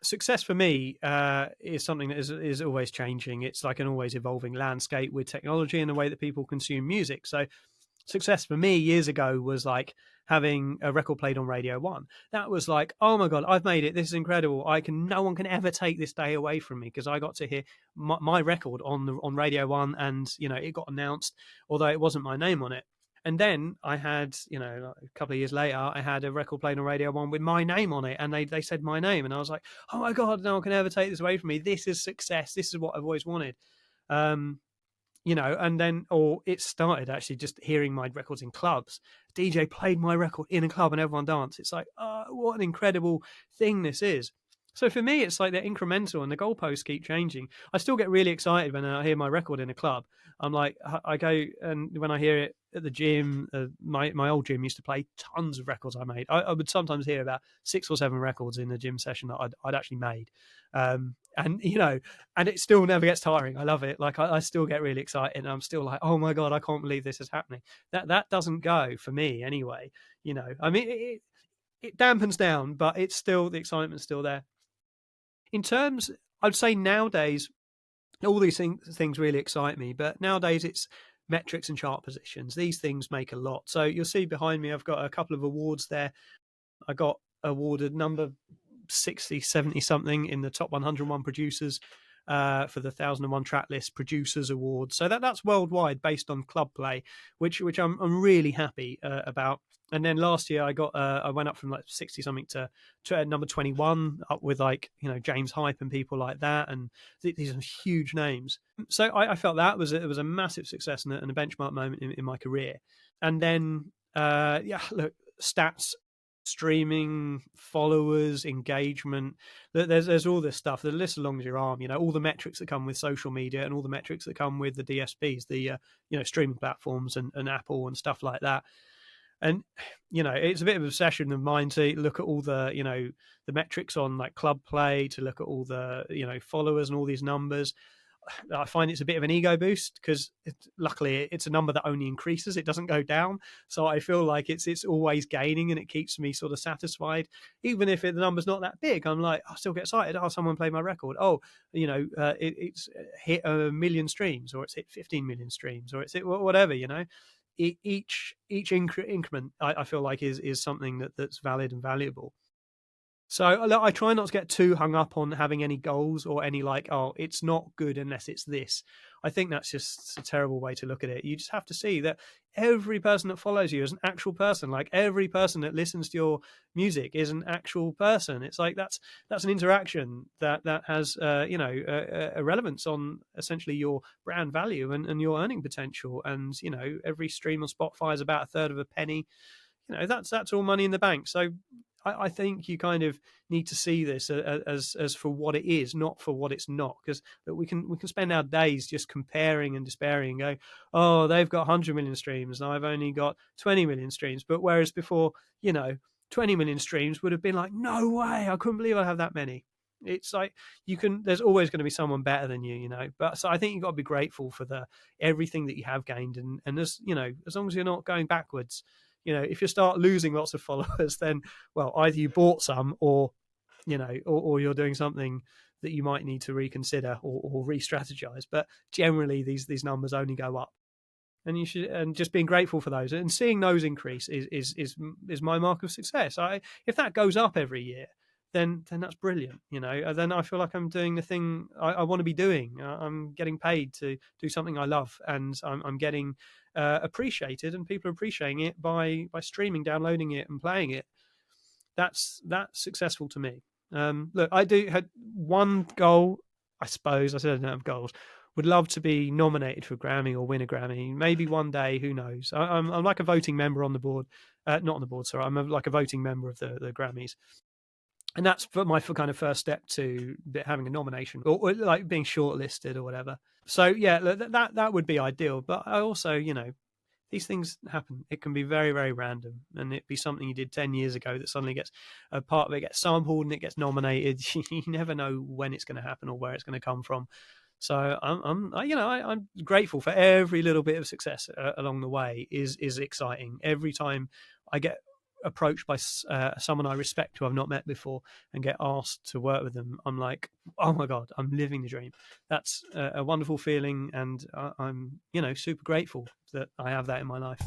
success for me is something that is always changing. It's like an always evolving landscape with technology and the way that people consume music. So success for me years ago was like having a record played on Radio 1. That was like, oh my god, I've made it, this is incredible, no one can ever take this day away from me, because I got to hear my record on Radio 1, and it got announced, although it wasn't my name on it. And then I had, a couple of years later, I had a record played on Radio 1 with my name on it, and they said my name, and I was like, oh my god, no one can ever take this away from me, this is success, this is what I've always wanted. And then, or it started actually just hearing my records in clubs. DJ played my record in a club and everyone danced. It's like, oh, what an incredible thing this is. So for me, it's like they're incremental and the goalposts keep changing. I still get really excited when I hear my record in a club. I'm like, I go, and when I hear it at the gym, my old gym used to play tons of records I made. I would sometimes hear about 6 or 7 records in a gym session that I'd actually made. And it still never gets tiring. I love it. Like I still get really excited, and I'm still like, oh my god, I can't believe this is happening. That doesn't go for me anyway. I mean, it dampens down, but it's still, the excitement's still there. In terms, I'd say nowadays, all these things really excite me, but nowadays it's metrics and chart positions. These things make a lot. So you'll see behind me, I've got a couple of awards there. I got awarded number 60, 70 something in the top 101 producers for the 1001 track list producers award. So that's worldwide based on club play, which I'm really happy about. And then last year I went up from like 60 something to number 21, up with like James Hype and people like that, and these are huge names. So I felt it was a massive success and a benchmark moment in my career. And then look, stats, streaming, followers, engagement, there's all this stuff. The list as long as your arm, all the metrics that come with social media and all the metrics that come with the DSPs, the streaming platforms and Apple and stuff like that. And it's a bit of an obsession of mine to look at all the the metrics on like club play, to look at all the followers and all these numbers. I find it's a bit of an ego boost, because luckily it's a number that only increases, it doesn't go down. So I feel like it's always gaining, and it keeps me sort of satisfied. Even if the number's not that big, I'm like, I still get excited. Oh, someone played my record. Oh, it's hit 1 million streams, or it's hit 15 million streams, or it's hit whatever. Each increment I feel like is something that's valid and valuable. So I try not to get too hung up on having any goals or any like, oh, it's not good unless it's this. I think that's just a terrible way to look at it. You just have to see that every person that follows you is an actual person. Like every person that listens to your music is an actual person. It's like that's an interaction that has a relevance on essentially your brand value and your earning potential. And every stream on Spotify is about a third of a penny. That's all money in the bank. So I think you kind of need to see this as for what it is, not for what it's not, because we can spend our days just comparing and despairing and go, oh, they've got 100 million streams and I've only got 20 million streams. But whereas before, 20 million streams would have been like, no way, I couldn't believe I have that many. It's like there's always going to be someone better than you, But so I think you've got to be grateful for everything that you have gained, and as as long as you're not going backwards. If you start losing lots of followers, then, well, either you bought some or you're doing something that you might need to reconsider or re-strategize. But generally, these numbers only go up, and you should, and just being grateful for those and seeing those increase is my mark of success. If that goes up every year, then that's brilliant. Then I feel like I'm doing the thing I want to be doing. I'm getting paid to do something I love, and I'm getting appreciated, and people are appreciating it by streaming, downloading it, and playing it. That's successful to me. Look, I had one goal. I suppose I said I don't have goals. Would love to be nominated for a Grammy or win a Grammy. Maybe one day, who knows? I'm like a voting member on the board. Not on the board, sorry. I'm like a voting member of the Grammys. And that's my kind of first step to having a nomination or like being shortlisted or whatever. So yeah, that would be ideal. But I also, these things happen. It can be very, very random, and it'd be something you did 10 years ago that suddenly gets a part of it gets sampled and it gets nominated. You never know when it's going to happen or where it's going to come from. So I'm grateful for every little bit of success along the way. Is exciting every time I get approached by someone I respect who I've not met before and get asked to work with them, I'm like, oh my God, I'm living the dream. That's a wonderful feeling, and I'm, super grateful that I have that in my life.